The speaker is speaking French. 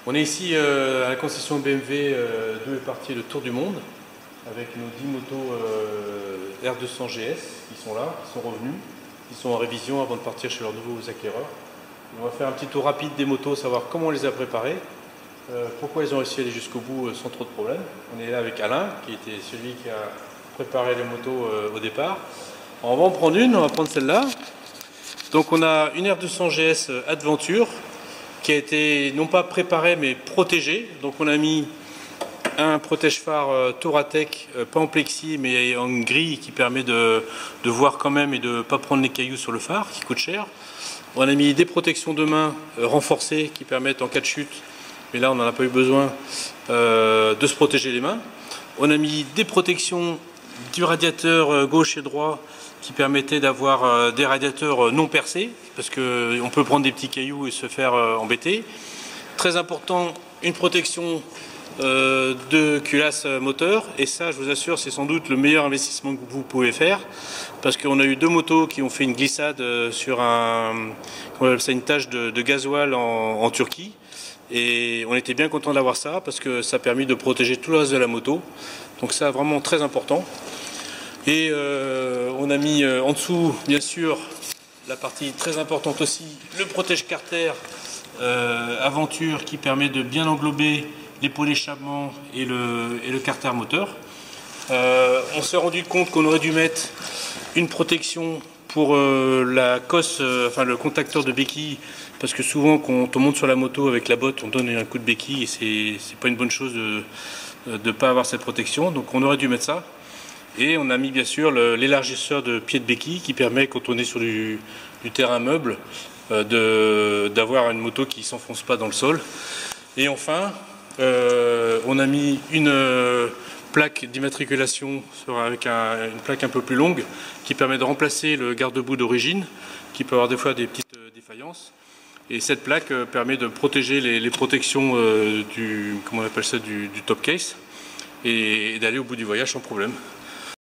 On est ici à la concession BMW d'où est parti le tour du monde avec nos 10 motos R200 GS qui sont là, qui sont revenus, qui sont en révision avant de partir chez leurs nouveaux acquéreurs. On va faire un petit tour rapide des motos, savoir comment on les a préparées, pourquoi ils ont réussi à aller jusqu'au bout sans trop de problèmes. On est là avec Alain qui était celui qui a préparé les motos au départ. On va en prendre une, on va prendre celle-là. Donc on a une R200 GS Adventure qui a été non pas préparée mais protégée. Donc on a mis un protège-phare Touratech, pas en plexi mais en grille qui permet de voir quand même et de ne pas prendre les cailloux sur le phare qui coûte cher. On a mis des protections de main renforcées qui permettent en cas de chute, mais là on n'en a pas eu besoin, de se protéger les mains. On a mis des protections du radiateur gauche et droit qui permettaient d'avoir des radiateurs non percés, parce qu'on peut prendre des petits cailloux et se faire embêter. Très important, une protection de culasse moteur, et ça je vous assure c'est sans doute le meilleur investissement que vous pouvez faire, parce qu'on a eu deux motos qui ont fait une glissade sur une tache de gasoil en Turquie, et on était bien content d'avoir ça parce que ça a permis de protéger tout le reste de la moto, donc ça vraiment très important. Et on a mis en dessous bien sûr la partie très importante aussi, le protège-carter Aventure qui permet de bien englober les pots d'échappement et le carter moteur. On s'est rendu compte qu'on aurait dû mettre une protection pour la cosse, enfin le contacteur de béquille, parce que souvent quand on monte sur la moto avec la botte on donne un coup de béquille et c'est pas une bonne chose de ne pas avoir cette protection, donc on aurait dû mettre ça. Et on a mis bien sûr l'élargisseur de pied de béquille qui permet, quand on est sur du terrain meuble, d'avoir une moto qui ne s'enfonce pas dans le sol. Et enfin, on a mis une plaque d'immatriculation avec une plaque un peu plus longue qui permet de remplacer le garde-boue d'origine, qui peut avoir des fois des petites défaillances. Et cette plaque permet de protéger les protections comment on appelle ça, du top case, et d'aller au bout du voyage sans problème.